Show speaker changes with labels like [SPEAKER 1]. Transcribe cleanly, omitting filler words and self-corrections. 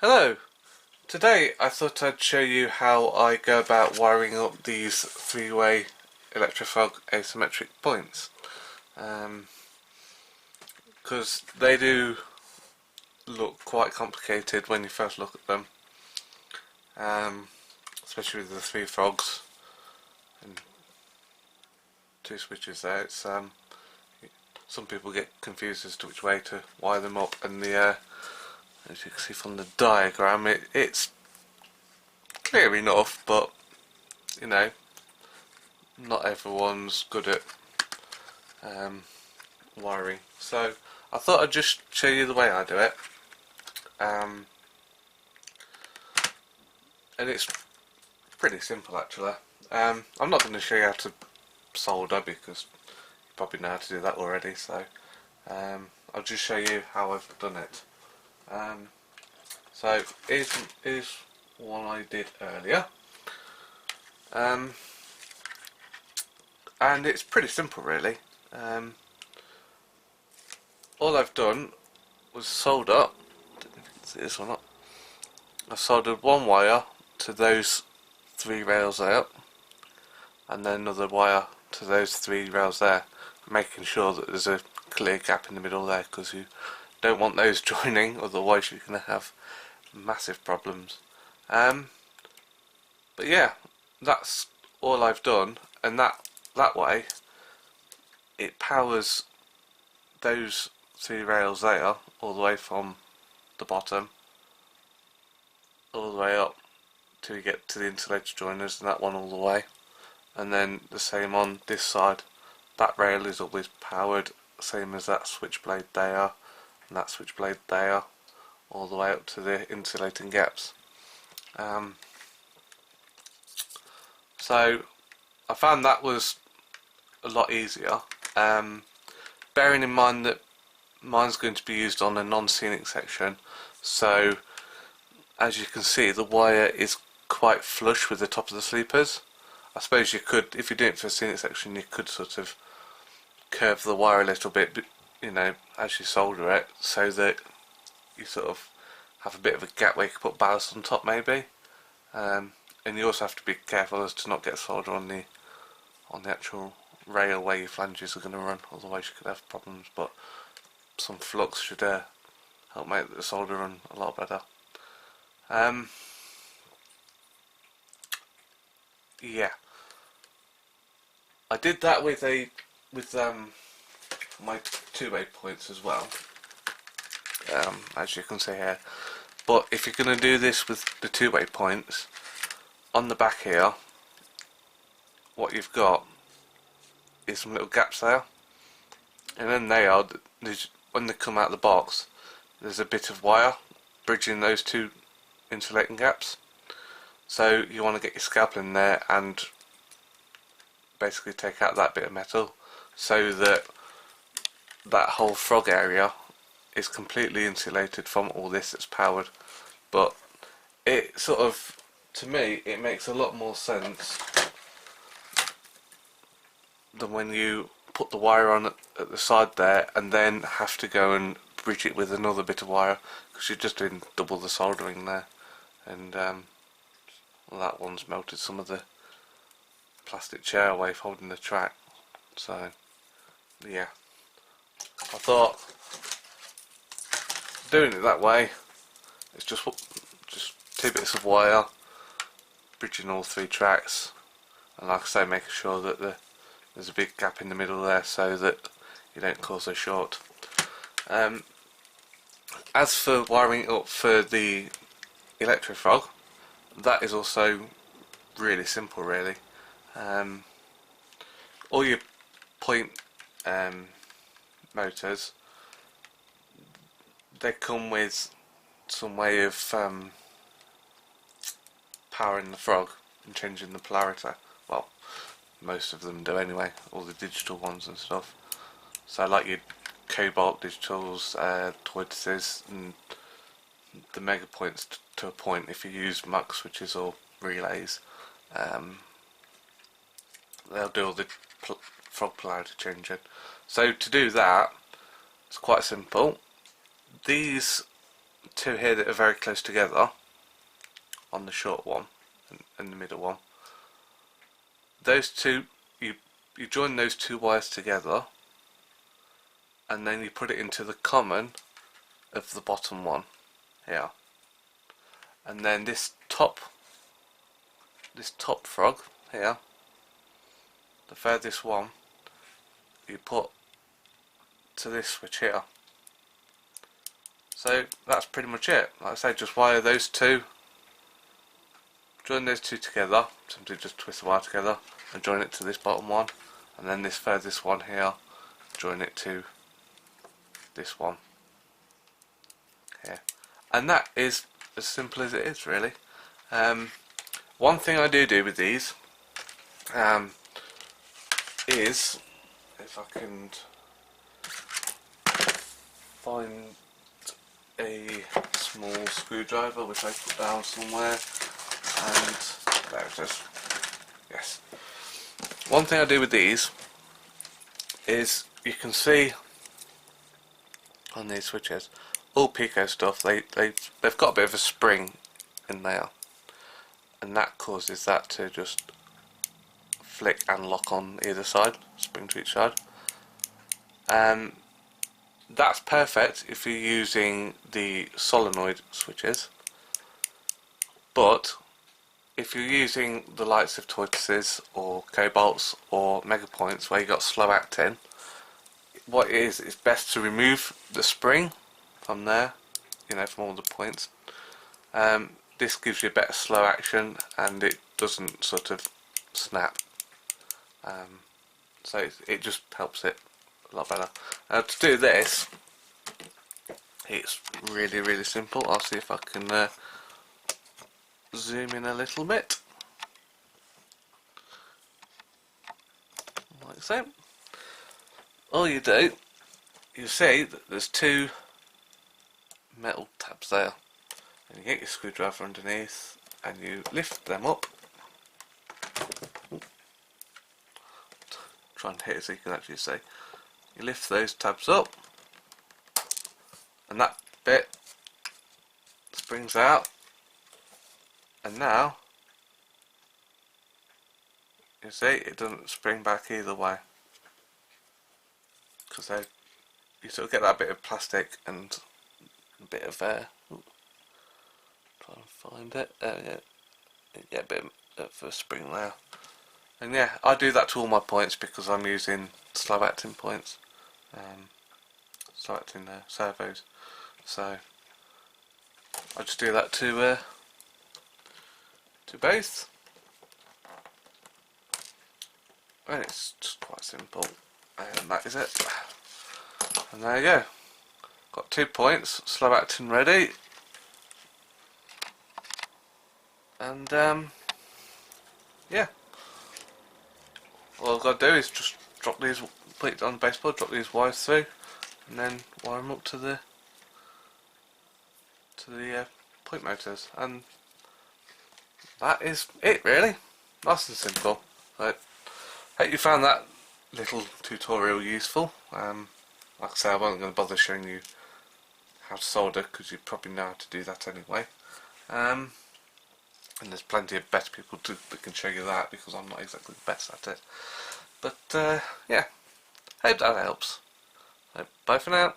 [SPEAKER 1] Hello! Today I thought I'd show you how I go about wiring up these three-way electrofrog asymmetric points, because they do look quite complicated when you first look at them, especially with the three frogs and two switches there. It's some people get confused as to which way to wire them up, and as you can see from the diagram, it's clear enough, but you know, not everyone's good at wiring. So I thought I'd just show you the way I do it, and it's pretty simple actually. I'm not going to show you how to solder because you probably know how to do that already, so I'll just show you how I've done it. So here's one I did earlier, and it's pretty simple really. All I've done was solder, I don't know if you can see this or not, I soldered one wire to those three rails there, and then another wire to those three rails there, making sure that there's a clear gap in the middle there, because you don't want those joining, otherwise you're going to have massive problems. But yeah, that's all I've done, and that way it powers those three rails there all the way from the bottom all the way up till you get to the insulator joiners, and that one all the way, and then the same on this side. That rail is always powered, same as that switchblade there and that switchblade there, all the way up to the insulating gaps. So I found that was a lot easier, bearing in mind that mine's going to be used on a non-scenic section, so as you can see the wire is quite flush with the top of the sleepers. I suppose you could, if you're doing it for a scenic section, you could sort of curve the wire a little bit, you know, as you solder it, so that you sort of have a bit of a gap where you can put ballast on top maybe. And you also have to be careful as to not get solder on the actual rail where your flanges are going to run, otherwise you could have problems, but some flux should help make the solder run a lot better. Yeah, I did that with my two-way points as well, as you can see here. But if you're going to do this with the two-way points, on the back here, what you've got is some little gaps there, and then when they come out of the box, there's a bit of wire bridging those two insulating gaps. So you want to get your scalpel in there and basically take out that bit of metal, so that that whole frog area is completely insulated from all this that's powered. But it sort of, to me, it makes a lot more sense than when you put the wire on at the side there and then have to go and bridge it with another bit of wire, because you're just doing double the soldering there, and well, that one's melted some of the plastic chair away holding the track. So yeah, I thought doing it that way, it's just two bits of wire bridging all three tracks, and like I say, making sure that there's a big gap in the middle there so that you don't cause a short. As for wiring up for the electrofrog, that is also really simple really. All your point motors, they come with some way of powering the frog and changing the polarity. Well, most of them do anyway, all the digital ones and stuff. So like your cobalt digitals, tortoises, and the mega points to a point, if you use mux switches or relays, they'll do all the frog polarity changing. So to do that, it's quite simple. These two here that are very close together on the short one and the middle one. Those two, you join those two wires together, and then you put it into the common of the bottom one here, and then this top frog here, the furthest one, you put to this switch here. So that's pretty much it. Like I say, just wire those two, join those two together, simply just twist the wire together and join it to this bottom one, and then this furthest one here, join it to this one here. And that is as simple as it is, really. One thing I do with these is, if I can find a small screwdriver which I put down somewhere, and there it is. Yes. One thing I do with these is, you can see on these switches, all Pico stuff, they've got a bit of a spring in there, and that causes that to just flick and lock on either side, spring to each side. That's perfect if you're using the solenoid switches, but if you're using the likes of tortoises or cobalts or megapoints where you've got slow acting, what it is, it's best to remove the spring from there, you know, from all the points. This gives you a better slow action, and it doesn't sort of snap, so it just helps it a lot better. To do this, it's really simple. I'll see if I can zoom in a little bit, like so. All you do, you see that there's two metal tabs there, and you get your screwdriver underneath and you lift them up. Try and hit it so you can actually see. You lift those tabs up, and that bit springs out, and now you see it doesn't spring back either way, because you sort of get that bit of plastic and a bit of air. Try and find it. Yeah, you get a bit of a spring there. And yeah, I do that to all my points because I'm using slow acting points, slow acting servos. So I just do that to both, and it's just quite simple. And that is it. And there you go. Got 2 points, slow acting ready. And yeah. All I've got to do is just drop these, put it on the baseboard, drop these wires through, and then wire them up to the point motors, and that is it, really. Nice and simple. So, hope you found that little tutorial useful. Like I say, I wasn't going to bother showing you how to solder because you probably know how to do that anyway. And there's plenty of better people that can show you that, because I'm not exactly the best at it. But yeah, hope that helps. So, bye for now.